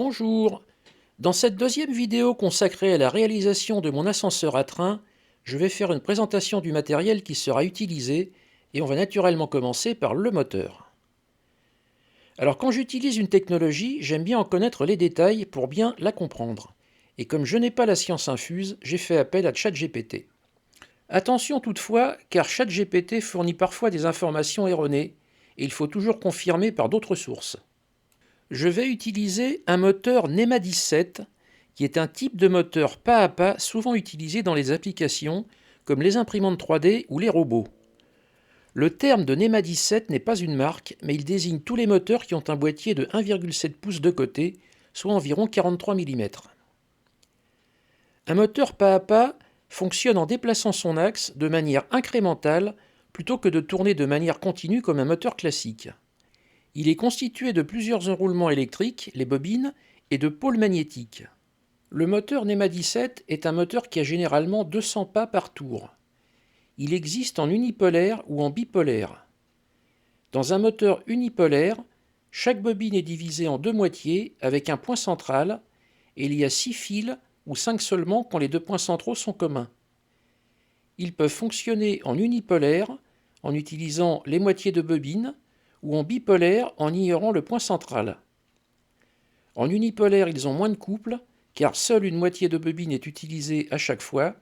Bonjour. Dans cette deuxième vidéo consacrée à la réalisation de mon ascenseur à train, je vais faire une présentation du matériel qui sera utilisé et on va naturellement commencer par le moteur. Alors quand j'utilise une technologie, j'aime bien en connaître les détails pour bien la comprendre. Et comme je n'ai pas la science infuse, j'ai fait appel à ChatGPT. Attention toutefois, car ChatGPT fournit parfois des informations erronées et il faut toujours confirmer par d'autres sources. Je vais utiliser un moteur NEMA 17, qui est un type de moteur pas à pas souvent utilisé dans les applications comme les imprimantes 3D ou les robots. Le terme de NEMA 17 n'est pas une marque, mais il désigne tous les moteurs qui ont un boîtier de 1,7 pouces de côté, soit environ 43 mm. Un moteur pas à pas fonctionne en déplaçant son axe de manière incrémentale plutôt que de tourner de manière continue comme un moteur classique. Il est constitué de plusieurs enroulements électriques, les bobines, et de pôles magnétiques. Le moteur NEMA 17 est un moteur qui a généralement 200 pas par tour. Il existe en unipolaire ou en bipolaire. Dans un moteur unipolaire, chaque bobine est divisée en deux moitiés avec un point central et il y a 6 fils ou 5 seulement quand les deux points centraux sont communs. Ils peuvent fonctionner en unipolaire en utilisant les moitiés de bobines ou en bipolaire en ignorant le point central. En unipolaire, ils ont moins de couple, car seule une moitié de bobine est utilisée à chaque fois,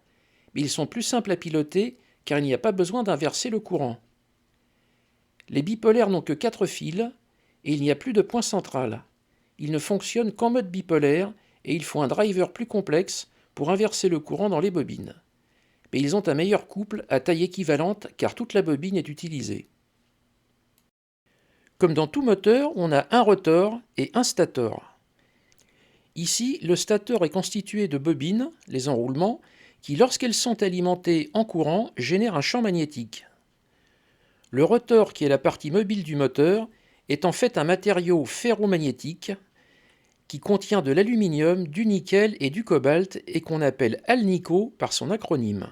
mais ils sont plus simples à piloter, car il n'y a pas besoin d'inverser le courant. Les bipolaires n'ont que 4 fils, et il n'y a plus de point central. Ils ne fonctionnent qu'en mode bipolaire, et il faut un driver plus complexe pour inverser le courant dans les bobines. Mais ils ont un meilleur couple à taille équivalente, car toute la bobine est utilisée. Comme dans tout moteur, on a un rotor et un stator. Ici, le stator est constitué de bobines, les enroulements, qui, lorsqu'elles sont alimentées en courant, génèrent un champ magnétique. Le rotor, qui est la partie mobile du moteur, est en fait un matériau ferromagnétique qui contient de l'aluminium, du nickel et du cobalt et qu'on appelle Alnico par son acronyme.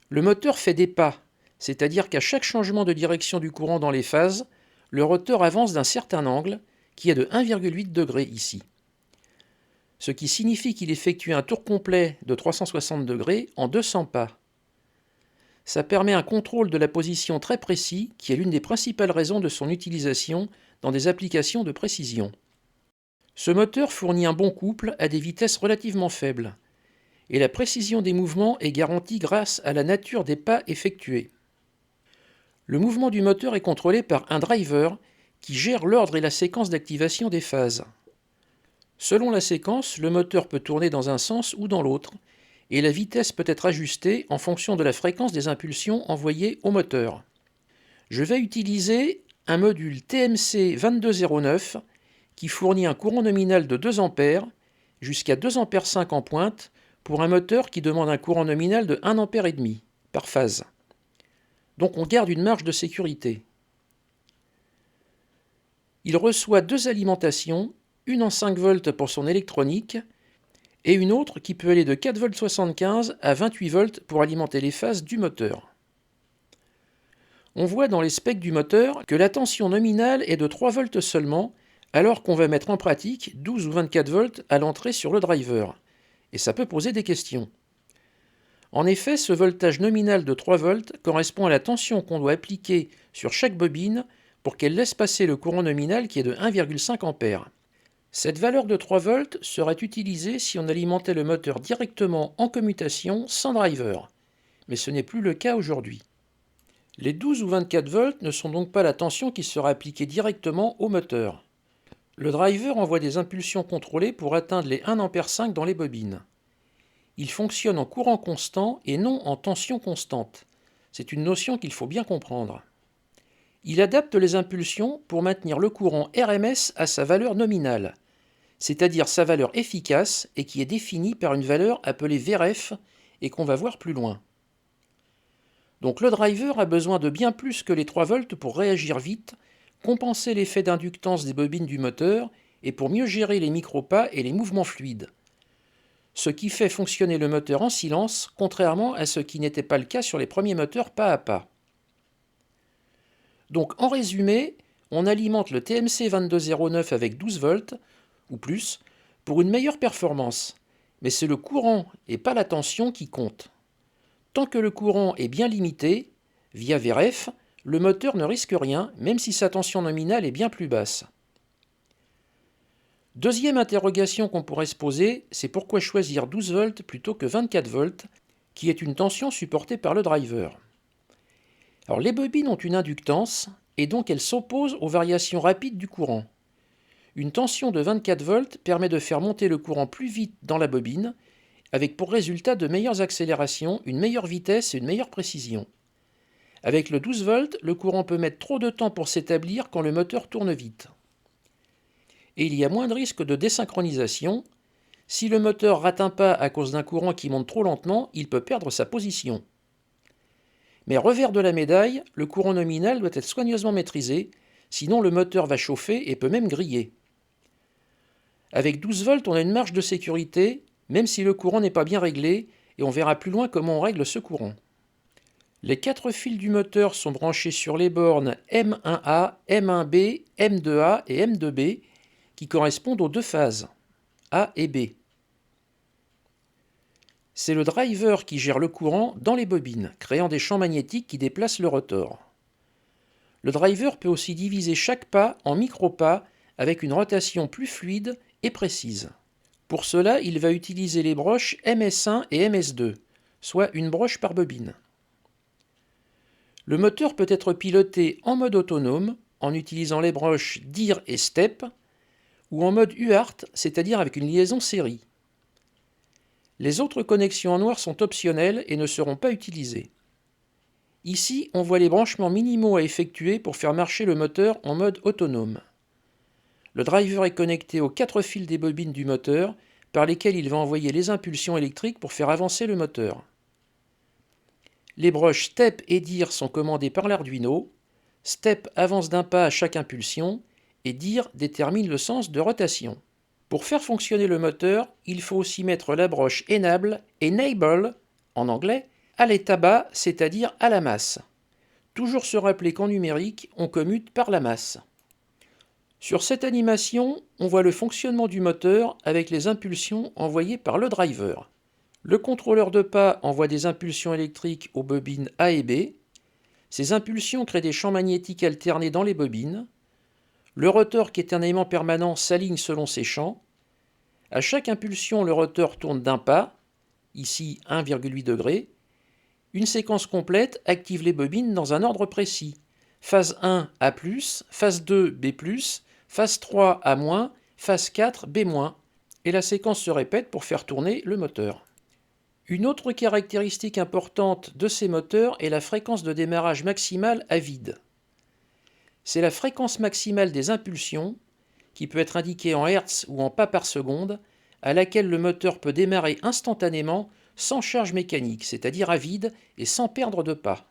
Le moteur fait des pas, c'est-à-dire qu'à chaque changement de direction du courant dans les phases, le rotor avance d'un certain angle, qui est de 1,8 degrés ici. Ce qui signifie qu'il effectue un tour complet de 360 degrés en 200 pas. Ça permet un contrôle de la position très précis, qui est l'une des principales raisons de son utilisation dans des applications de précision. Ce moteur fournit un bon couple à des vitesses relativement faibles, et la précision des mouvements est garantie grâce à la nature des pas effectués. Le mouvement du moteur est contrôlé par un driver qui gère l'ordre et la séquence d'activation des phases. Selon la séquence, le moteur peut tourner dans un sens ou dans l'autre, et la vitesse peut être ajustée en fonction de la fréquence des impulsions envoyées au moteur. Je vais utiliser un module TMC 2209 qui fournit un courant nominal de 2 A jusqu'à 2 A 5 en pointe pour un moteur qui demande un courant nominal de 1 A et demi par phase. Donc on garde une marge de sécurité. Il reçoit 2 alimentations, une en 5 volts pour son électronique et une autre qui peut aller de 4,75 volts à 28 volts pour alimenter les phases du moteur. On voit dans les specs du moteur que la tension nominale est de 3 volts seulement, alors qu'on va mettre en pratique 12 ou 24 volts à l'entrée sur le driver. Et ça peut poser des questions. En effet, ce voltage nominal de 3 volts correspond à la tension qu'on doit appliquer sur chaque bobine pour qu'elle laisse passer le courant nominal qui est de 1,5 A. Cette valeur de 3 volts serait utilisée si on alimentait le moteur directement en commutation sans driver, mais ce n'est plus le cas aujourd'hui. Les 12 ou 24 volts ne sont donc pas la tension qui sera appliquée directement au moteur. Le driver envoie des impulsions contrôlées pour atteindre les 1 A 5 dans les bobines. Il fonctionne en courant constant et non en tension constante. C'est une notion qu'il faut bien comprendre. Il adapte les impulsions pour maintenir le courant RMS à sa valeur nominale, c'est-à-dire sa valeur efficace et qui est définie par une valeur appelée VREF et qu'on va voir plus loin. Donc le driver a besoin de bien plus que les 3 volts pour réagir vite, compenser l'effet d'inductance des bobines du moteur et pour mieux gérer les micro-pas et les mouvements fluides. Ce qui fait fonctionner le moteur en silence, contrairement à ce qui n'était pas le cas sur les premiers moteurs pas à pas. Donc en résumé, on alimente le TMC 2209 avec 12 volts, ou plus, pour une meilleure performance. Mais c'est le courant et pas la tension qui compte. Tant que le courant est bien limité, via VRF, le moteur ne risque rien, même si sa tension nominale est bien plus basse. Deuxième interrogation qu'on pourrait se poser, c'est pourquoi choisir 12 volts plutôt que 24 volts, qui est une tension supportée par le driver. Alors les bobines ont une inductance, et donc elles s'opposent aux variations rapides du courant. Une tension de 24 volts permet de faire monter le courant plus vite dans la bobine, avec pour résultat de meilleures accélérations, une meilleure vitesse et une meilleure précision. Avec le 12 volts, le courant peut mettre trop de temps pour s'établir quand le moteur tourne vite. Et il y a moins de risques de désynchronisation. Si le moteur rate un pas à cause d'un courant qui monte trop lentement, il peut perdre sa position. Mais revers de la médaille, le courant nominal doit être soigneusement maîtrisé, sinon le moteur va chauffer et peut même griller. Avec 12 volts, on a une marge de sécurité, même si le courant n'est pas bien réglé, et on verra plus loin comment on règle ce courant. Les 4 fils du moteur sont branchés sur les bornes M1A, M1B, M2A et M2B, qui correspondent aux deux phases, A et B. C'est le driver qui gère le courant dans les bobines, créant des champs magnétiques qui déplacent le rotor. Le driver peut aussi diviser chaque pas en micro-pas avec une rotation plus fluide et précise. Pour cela, il va utiliser les broches MS1 et MS2, soit une broche par bobine. Le moteur peut être piloté en mode autonome, en utilisant les broches DIR et STEP, ou en mode UART, c'est-à-dire avec une liaison série. Les autres connexions en noir sont optionnelles et ne seront pas utilisées. Ici, on voit les branchements minimaux à effectuer pour faire marcher le moteur en mode autonome. Le driver est connecté aux 4 fils des bobines du moteur, par lesquels il va envoyer les impulsions électriques pour faire avancer le moteur. Les broches STEP et DIR sont commandées par l'Arduino. STEP avance d'un pas à chaque impulsion, et DIR détermine le sens de rotation. Pour faire fonctionner le moteur, il faut aussi mettre la broche Enable, en anglais, à l'état bas, c'est-à-dire à la masse. Toujours se rappeler qu'en numérique, on commute par la masse. Sur cette animation, on voit le fonctionnement du moteur avec les impulsions envoyées par le driver. Le contrôleur de pas envoie des impulsions électriques aux bobines A et B. Ces impulsions créent des champs magnétiques alternés dans les bobines. Le rotor, qui est un aimant permanent, s'aligne selon ces champs. À chaque impulsion, le rotor tourne d'un pas, ici 1,8 degrés. Une séquence complète active les bobines dans un ordre précis. Phase 1 A+, phase 2 B+, phase 3 A-, phase 4 B-, et la séquence se répète pour faire tourner le moteur. Une autre caractéristique importante de ces moteurs est la fréquence de démarrage maximale à vide. C'est la fréquence maximale des impulsions, qui peut être indiquée en Hertz ou en pas par seconde, à laquelle le moteur peut démarrer instantanément sans charge mécanique, c'est-à-dire à vide et sans perdre de pas.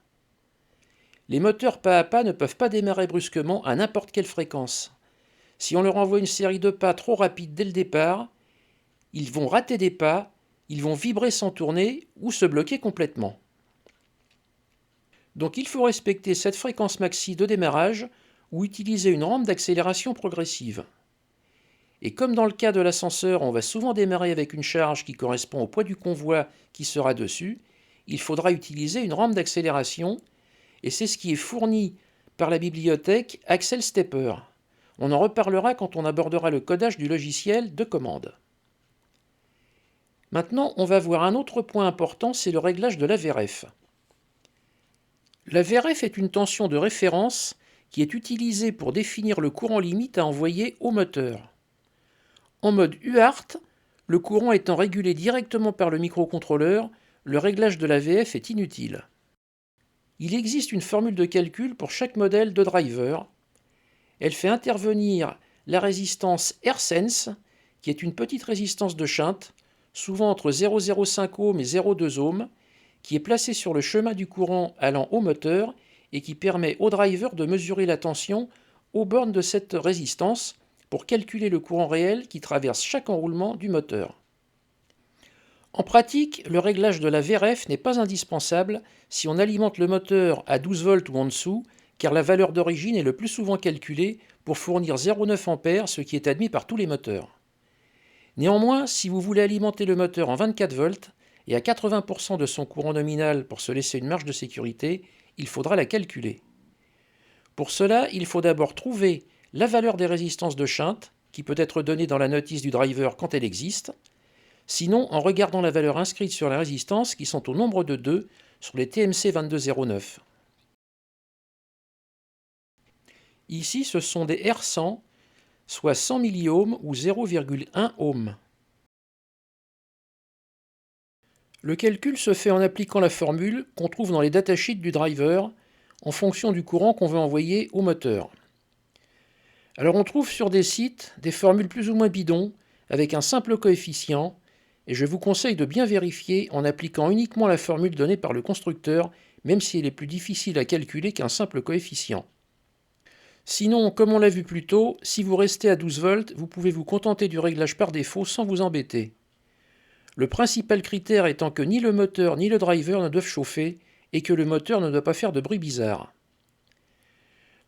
Les moteurs pas à pas ne peuvent pas démarrer brusquement à n'importe quelle fréquence. Si on leur envoie une série de pas trop rapides dès le départ, ils vont rater des pas, ils vont vibrer sans tourner ou se bloquer complètement. Donc il faut respecter cette fréquence maxi de démarrage ou utiliser une rampe d'accélération progressive. Et comme dans le cas de l'ascenseur, on va souvent démarrer avec une charge qui correspond au poids du convoi qui sera dessus, il faudra utiliser une rampe d'accélération, et c'est ce qui est fourni par la bibliothèque Axel Stepper. On en reparlera quand on abordera le codage du logiciel de commande. Maintenant, on va voir un autre point important, c'est le réglage de la VRF. La VRF est une tension de référence qui est utilisée pour définir le courant limite à envoyer au moteur. En mode UART, le courant étant régulé directement par le microcontrôleur, le réglage de la VF est inutile. Il existe une formule de calcul pour chaque modèle de driver. Elle fait intervenir la résistance AirSense, qui est une petite résistance de shunt, souvent entre 0,05 ohm et 0,2 ohm, qui est placée sur le chemin du courant allant au moteur et qui permet au driver de mesurer la tension aux bornes de cette résistance pour calculer le courant réel qui traverse chaque enroulement du moteur. En pratique, le réglage de la VRF n'est pas indispensable si on alimente le moteur à 12 volts ou en dessous, car la valeur d'origine est le plus souvent calculée pour fournir 0,9 A, ce qui est admis par tous les moteurs. Néanmoins, si vous voulez alimenter le moteur en 24 volts et à 80% de son courant nominal pour se laisser une marge de sécurité, il faudra la calculer. Pour cela, il faut d'abord trouver la valeur des résistances de shunt, qui peut être donnée dans la notice du driver quand elle existe, sinon en regardant la valeur inscrite sur les résistances qui sont au nombre de 2 sur les TMC 2209. Ici, ce sont des R100, soit 100 milliohms ou 0,1 ohm. Le calcul se fait en appliquant la formule qu'on trouve dans les datasheets du driver en fonction du courant qu'on veut envoyer au moteur. Alors on trouve sur des sites des formules plus ou moins bidons avec un simple coefficient et je vous conseille de bien vérifier en appliquant uniquement la formule donnée par le constructeur, même si elle est plus difficile à calculer qu'un simple coefficient. Sinon, comme on l'a vu plus tôt, si vous restez à 12 volts, vous pouvez vous contenter du réglage par défaut sans vous embêter. Le principal critère étant que ni le moteur ni le driver ne doivent chauffer et que le moteur ne doit pas faire de bruit bizarre.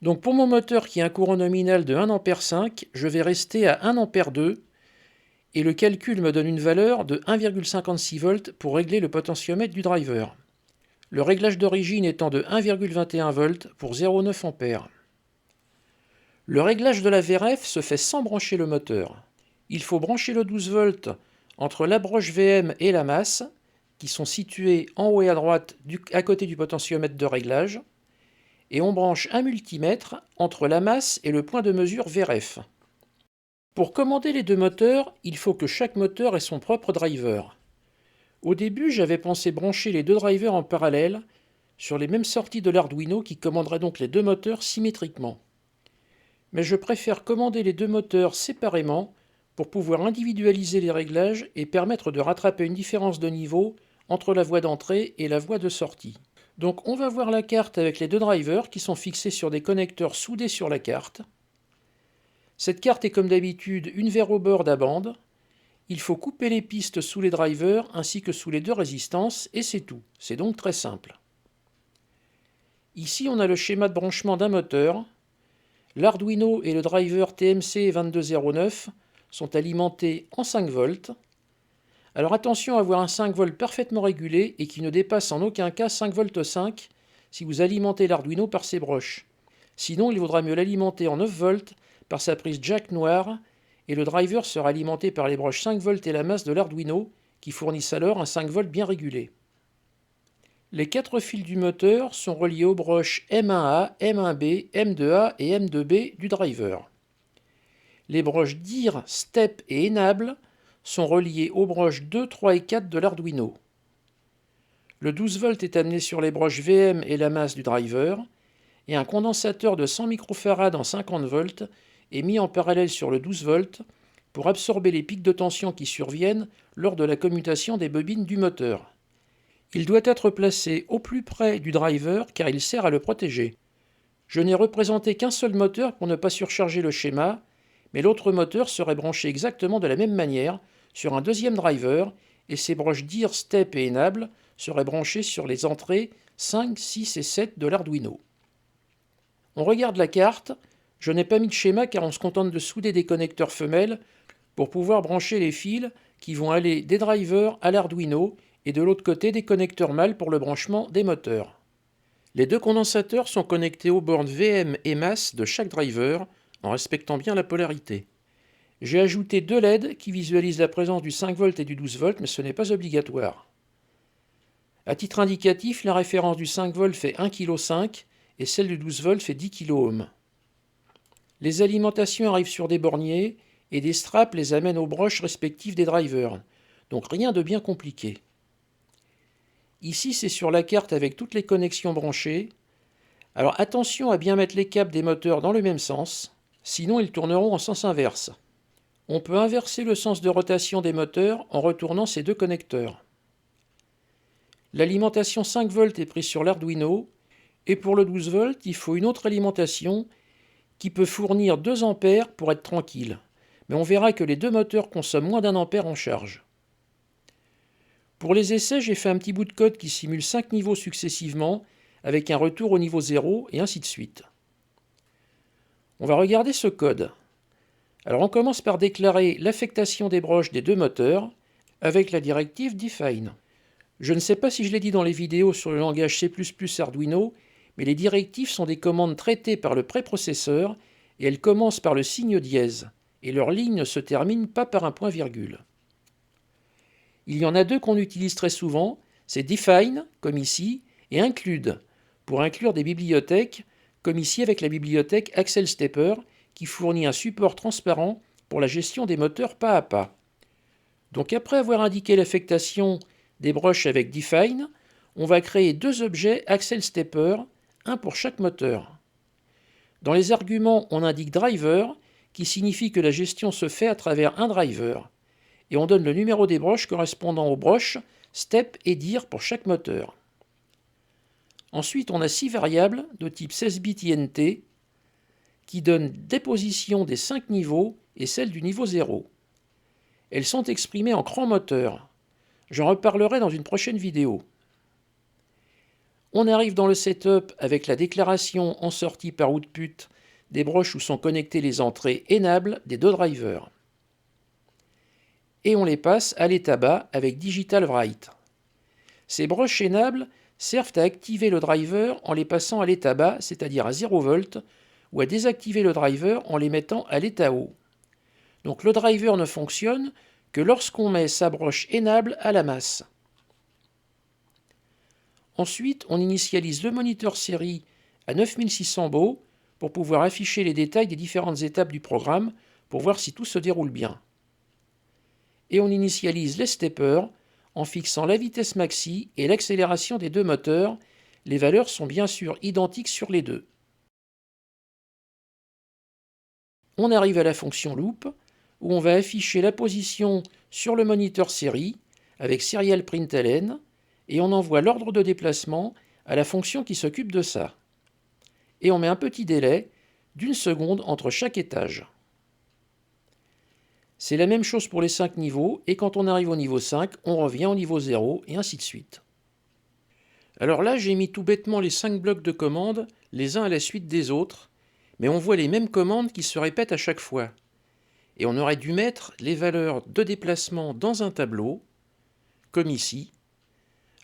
Donc pour mon moteur qui a un courant nominal de 1 A 5, je vais rester à 1 A 2 et le calcul me donne une valeur de 1,56 volts pour régler le potentiomètre du driver. Le réglage d'origine étant de 1,21 volts pour 0,9 A. Le réglage de la VRF se fait sans brancher le moteur. Il faut brancher le 12 volts entre la broche VM et la masse, qui sont situées en haut et à droite à côté du potentiomètre de réglage, et on branche un multimètre entre la masse et le point de mesure VRF. Pour commander les deux moteurs, il faut que chaque moteur ait son propre driver. Au début, j'avais pensé brancher les deux drivers en parallèle sur les mêmes sorties de l'Arduino qui commanderaient donc les deux moteurs symétriquement. Mais je préfère commander les deux moteurs séparément pour pouvoir individualiser les réglages et permettre de rattraper une différence de niveau entre la voie d'entrée et la voie de sortie. Donc on va voir la carte avec les deux drivers qui sont fixés sur des connecteurs soudés sur la carte. Cette carte est comme d'habitude une Vero board à bande. Il faut couper les pistes sous les drivers ainsi que sous les deux résistances et c'est tout. C'est donc très simple. Ici on a le schéma de branchement d'un moteur. L'Arduino et le driver TMC 2209 sont alimentés en 5 volts. Alors attention à avoir un 5 volts parfaitement régulé et qui ne dépasse en aucun cas 5 volts 5 si vous alimentez l'Arduino par ses broches. Sinon, il vaudra mieux l'alimenter en 9 volts par sa prise jack noire et le driver sera alimenté par les broches 5 volts et la masse de l'Arduino qui fournissent alors un 5 volts bien régulé. Les 4 fils du moteur sont reliés aux broches M1A, M1B, M2A et M2B du driver. Les broches DIR, STEP et Enable sont reliées aux broches 2, 3 et 4 de l'Arduino. Le 12 volts est amené sur les broches VM et la masse du driver, et un condensateur de 100 microfarad en 50 volts est mis en parallèle sur le 12 volts pour absorber les pics de tension qui surviennent lors de la commutation des bobines du moteur. Il doit être placé au plus près du driver car il sert à le protéger. Je n'ai représenté qu'un seul moteur pour ne pas surcharger le schéma, mais l'autre moteur serait branché exactement de la même manière sur un deuxième driver et ses broches DIR, STEP et Enable seraient branchées sur les entrées 5, 6 et 7 de l'Arduino. On regarde la carte, je n'ai pas mis de schéma car on se contente de souder des connecteurs femelles pour pouvoir brancher les fils qui vont aller des drivers à l'Arduino et de l'autre côté des connecteurs mâles pour le branchement des moteurs. Les deux condensateurs sont connectés aux bornes VM et masse de chaque driver en respectant bien la polarité. J'ai ajouté deux LED qui visualisent la présence du 5 volts et du 12 volts, mais ce n'est pas obligatoire. À titre indicatif, la référence du 5 volts fait 1,5 kg et celle du 12 volts fait 10 kOhm. Les alimentations arrivent sur des borniers et des straps les amènent aux broches respectives des drivers, donc rien de bien compliqué. Ici, c'est sur la carte avec toutes les connexions branchées. Alors attention à bien mettre les câbles des moteurs dans le même sens, sinon ils tourneront en sens inverse. On peut inverser le sens de rotation des moteurs en retournant ces deux connecteurs. L'alimentation 5 volts est prise sur l'Arduino, et pour le 12 volts, il faut une autre alimentation qui peut fournir 2 ampères pour être tranquille. Mais on verra que les deux moteurs consomment moins d'1 ampère en charge. Pour les essais, j'ai fait un petit bout de code qui simule 5 niveaux successivement, avec un retour au niveau 0, et ainsi de suite. On va regarder ce code. Alors on commence par déclarer l'affectation des broches des deux moteurs avec la directive define. Je ne sais pas si je l'ai dit dans les vidéos sur le langage C++ Arduino, mais les directives sont des commandes traitées par le préprocesseur et elles commencent par le signe dièse, et leur ligne ne se termine pas par un point-virgule. Il y en a deux qu'on utilise très souvent, c'est define, comme ici, et include, pour inclure des bibliothèques, comme ici avec la bibliothèque Axel Stepper, qui fournit un support transparent pour la gestion des moteurs pas à pas. Donc après avoir indiqué l'affectation des broches avec define, on va créer deux objets Axel Stepper, un pour chaque moteur. Dans les arguments, on indique driver, qui signifie que la gestion se fait à travers un driver, et on donne le numéro des broches correspondant aux broches step et dir pour chaque moteur. Ensuite, on a 6 variables de type 16 bits int qui donnent des positions des 5 niveaux et celles du niveau 0. Elles sont exprimées en cran moteur. J'en reparlerai dans une prochaine vidéo. On arrive dans le setup avec la déclaration en sortie par output des broches où sont connectées les entrées enable des deux drivers. Et on les passe à l'état bas avec digital write. Ces broches enable servent à activer le driver en les passant à l'état bas, c'est-à-dire à 0 V, ou à désactiver le driver en les mettant à l'état haut. Donc le driver ne fonctionne que lorsqu'on met sa broche enable à la masse. Ensuite, on initialise le moniteur série à 9600 baux pour pouvoir afficher les détails des différentes étapes du programme pour voir si tout se déroule bien. Et on initialise les steppers en fixant la vitesse maxi et l'accélération des deux moteurs. Les valeurs sont bien sûr identiques sur les deux. On arrive à la fonction loop où on va afficher la position sur le moniteur série avec serial println et on envoie l'ordre de déplacement à la fonction qui s'occupe de ça. Et on met un petit délai d'1 seconde entre chaque étage. C'est la même chose pour les 5 niveaux, et quand on arrive au niveau 5, on revient au niveau 0, et ainsi de suite. Alors là, j'ai mis tout bêtement les 5 blocs de commandes, les uns à la suite des autres, mais on voit les mêmes commandes qui se répètent à chaque fois. Et on aurait dû mettre les valeurs de déplacement dans un tableau, comme ici.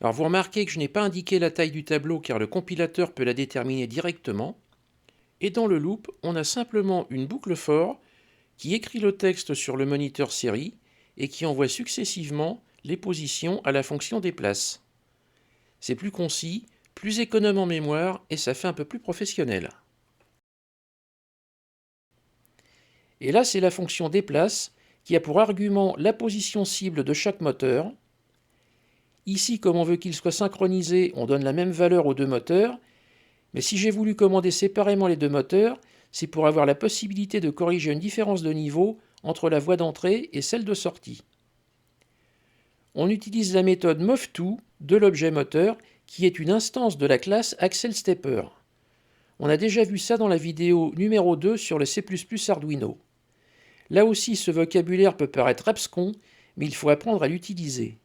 Alors vous remarquez que je n'ai pas indiqué la taille du tableau car le compilateur peut la déterminer directement. Et dans le loop, on a simplement une boucle for qui écrit le texte sur le moniteur série et qui envoie successivement les positions à la fonction déplace. C'est plus concis, plus économe en mémoire et ça fait un peu plus professionnel. Et là, c'est la fonction déplace qui a pour argument la position cible de chaque moteur. Ici, comme on veut qu'il soit synchronisé, on donne la même valeur aux deux moteurs, mais si j'ai voulu commander séparément les deux moteurs, c'est pour avoir la possibilité de corriger une différence de niveau entre la voie d'entrée et celle de sortie. On utilise la méthode move_to de l'objet moteur, qui est une instance de la classe Axel Stepper. On a déjà vu ça dans la vidéo numéro 2 sur le C++ Arduino. Là aussi, ce vocabulaire peut paraître abscon, mais il faut apprendre à l'utiliser.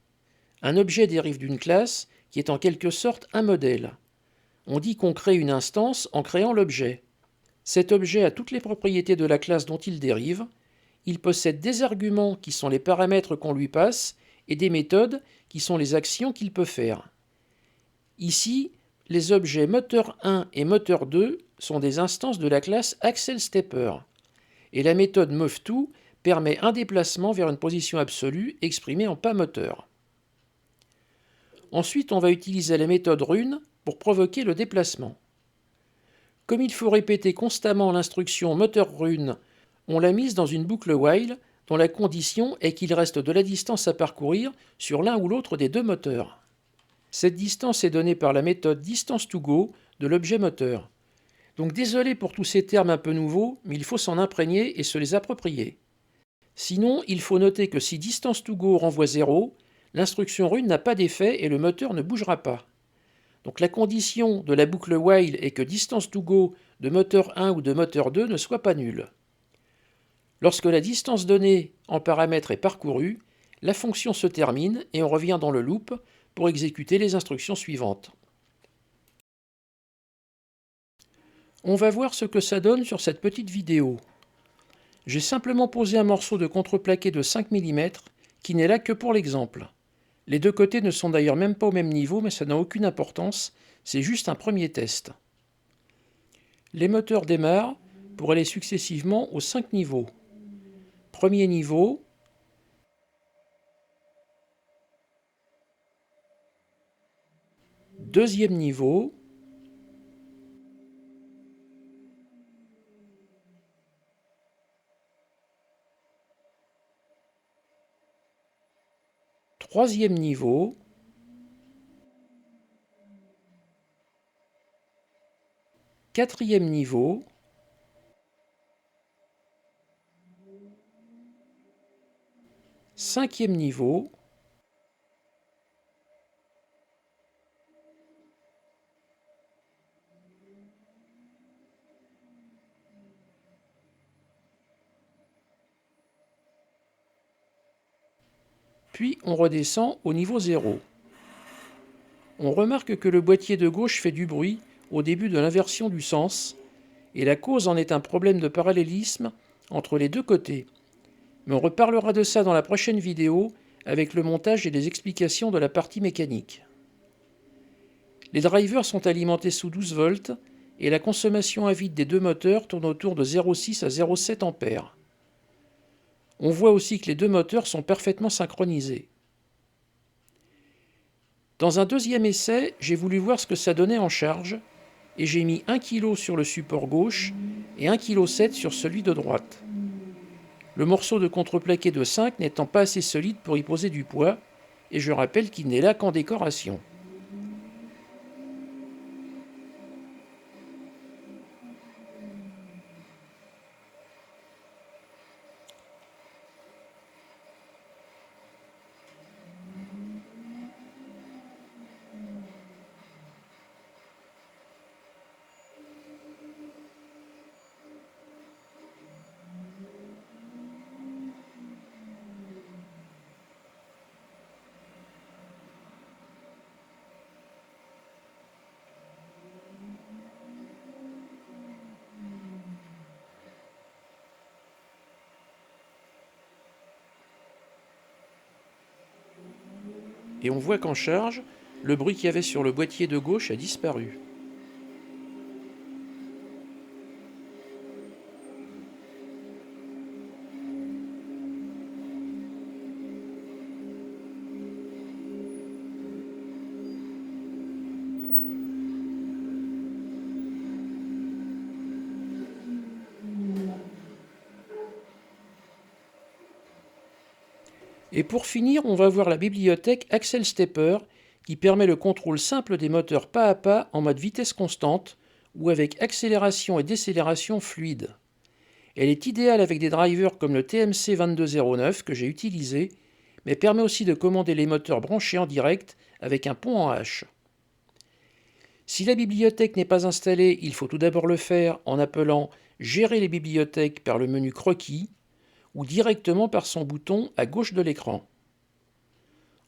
Un objet dérive d'une classe qui est en quelque sorte un modèle. On dit qu'on crée une instance en créant l'objet. Cet objet a toutes les propriétés de la classe dont il dérive. Il possède des arguments qui sont les paramètres qu'on lui passe et des méthodes qui sont les actions qu'il peut faire. Ici, les objets moteur 1 et moteur 2 sont des instances de la classe Axel Stepper. Et la méthode move_to permet un déplacement vers une position absolue exprimée en pas moteur. Ensuite, on va utiliser la méthode run pour provoquer le déplacement. Comme il faut répéter constamment l'instruction moteur run, on l'a mise dans une boucle while dont la condition est qu'il reste de la distance à parcourir sur l'un ou l'autre des deux moteurs. Cette distance est donnée par la méthode distance_to_go de l'objet moteur. Donc désolé pour tous ces termes un peu nouveaux, mais il faut s'en imprégner et se les approprier. Sinon, il faut noter que si distance_to_go renvoie 0, l'instruction run n'a pas d'effet et le moteur ne bougera pas. Donc la condition de la boucle while est que distance_to_go de moteur 1 ou de moteur 2 ne soit pas nulle. Lorsque la distance donnée en paramètre est parcourue, la fonction se termine et on revient dans le loop pour exécuter les instructions suivantes. On va voir ce que ça donne sur cette petite vidéo. J'ai simplement posé un morceau de contreplaqué de 5 mm qui n'est là que pour l'exemple. Les deux côtés ne sont d'ailleurs même pas au même niveau, mais ça n'a aucune importance, c'est juste un premier test. Les moteurs démarrent pour aller successivement aux 5 niveaux. Premier niveau, deuxième niveau, troisième niveau, quatrième niveau, cinquième niveau, puis on redescend au niveau 0. On remarque que le boîtier de gauche fait du bruit au début de l'inversion du sens, et la cause en est un problème de parallélisme entre les deux côtés. Mais on reparlera de ça dans la prochaine vidéo avec le montage et les explications de la partie mécanique. Les drivers sont alimentés sous 12 volts et la consommation à vide des deux moteurs tourne autour de 0,6 à 0,7 A. On voit aussi que les deux moteurs sont parfaitement synchronisés. Dans un deuxième essai, j'ai voulu voir ce que ça donnait en charge et j'ai mis 1 kg sur le support gauche et 1,7 kg sur celui de droite. Le morceau de contreplaqué de 5 n'étant pas assez solide pour y poser du poids, et je rappelle qu'il n'est là qu'en décoration. Et on voit qu'en charge, le bruit qu'il y avait sur le boîtier de gauche a disparu. Et pour finir, on va voir la bibliothèque Axel Stepper qui permet le contrôle simple des moteurs pas à pas en mode vitesse constante ou avec accélération et décélération fluide. Elle est idéale avec des drivers comme le TMC 2209 que j'ai utilisé, mais permet aussi de commander les moteurs branchés en direct avec un pont en H. Si la bibliothèque n'est pas installée, il faut tout d'abord le faire en appelant « Gérer les bibliothèques » par le menu Croquis ou directement par son bouton à gauche de l'écran.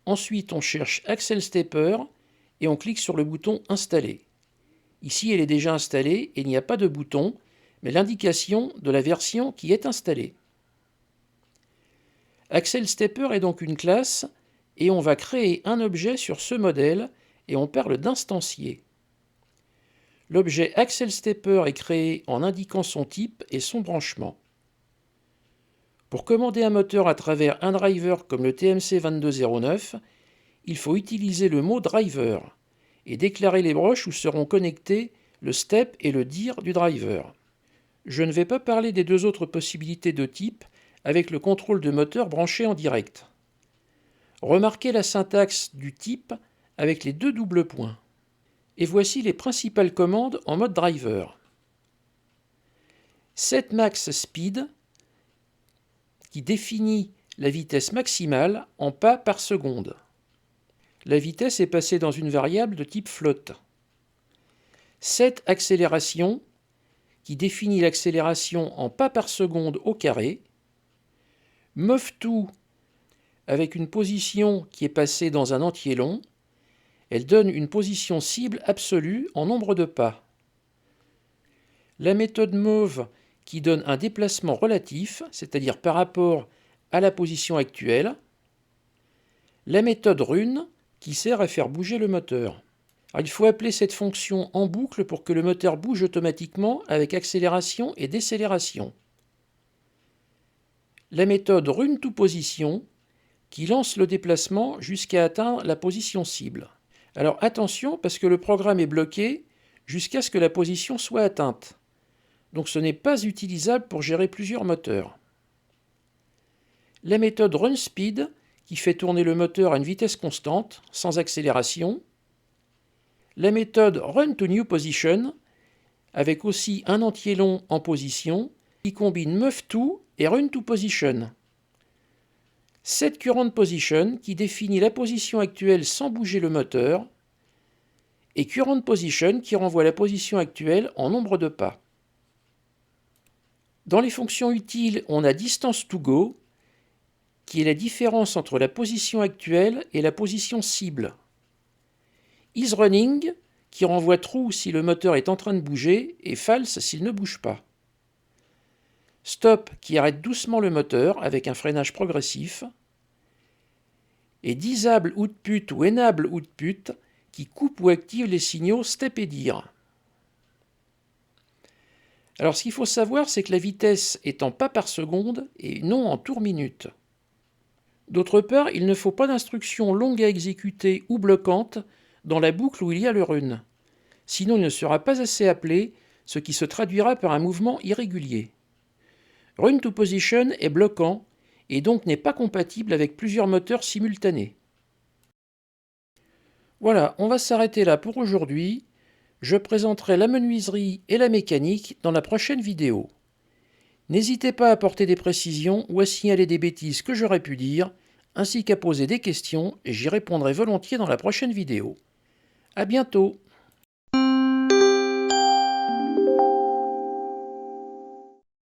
Ensuite, on cherche Axel Stepper et on clique sur le bouton « Installer ». Ici, elle est déjà installée et il n'y a pas de bouton, mais l'indication de la version qui est installée. Axel Stepper est donc une classe et on va créer un objet sur ce modèle et on parle d'instancier. L'objet Axel Stepper est créé en indiquant son type et son branchement. Pour commander un moteur à travers un driver comme le TMC 2209, il faut utiliser le mot driver et déclarer les broches où seront connectés le step et le dir du driver. Je ne vais pas parler des deux autres possibilités de type avec le contrôle de moteur branché en direct. Remarquez la syntaxe du type avec les deux doubles points. Et voici les principales commandes en mode driver. Set max speed qui définit la vitesse maximale en pas par seconde. La vitesse est passée dans une variable de type float. Set accélération qui définit l'accélération en pas par seconde au carré. Move to avec une position qui est passée dans un entier long. Elle donne une position cible absolue en nombre de pas. La méthode move qui donne un déplacement relatif, c'est-à-dire par rapport à la position actuelle, la méthode run, qui sert à faire bouger le moteur. Alors, il faut appeler cette fonction en boucle pour que le moteur bouge automatiquement avec accélération et décélération. La méthode run2position, qui lance le déplacement jusqu'à atteindre la position cible. Alors attention, parce que le programme est bloqué jusqu'à ce que la position soit atteinte. Donc ce n'est pas utilisable pour gérer plusieurs moteurs. La méthode runSpeed, qui fait tourner le moteur à une vitesse constante, sans accélération. La méthode run2newPosition, avec aussi un entier long en position, qui combine move2 et run2position. setCurrentPosition, qui définit la position actuelle sans bouger le moteur, et currentPosition, qui renvoie la position actuelle en nombre de pas. Dans les fonctions utiles, on a distance2go, qui est la différence entre la position actuelle et la position cible. isRunning, qui renvoie true si le moteur est en train de bouger et false s'il ne bouge pas. Stop, qui arrête doucement le moteur avec un freinage progressif. Et disable output ou enable output, qui coupe ou active les signaux step et dir. Alors ce qu'il faut savoir, c'est que la vitesse est en pas par seconde et non en tours minute. D'autre part, il ne faut pas d'instruction longue à exécuter ou bloquante dans la boucle où il y a le run. Sinon il ne sera pas assez appelé, ce qui se traduira par un mouvement irrégulier. Run2position est bloquant et donc n'est pas compatible avec plusieurs moteurs simultanés. Voilà, on va s'arrêter là pour aujourd'hui. Je présenterai la menuiserie et la mécanique dans la prochaine vidéo. N'hésitez pas à apporter des précisions ou à signaler des bêtises que j'aurais pu dire, ainsi qu'à poser des questions, et j'y répondrai volontiers dans la prochaine vidéo. À bientôt!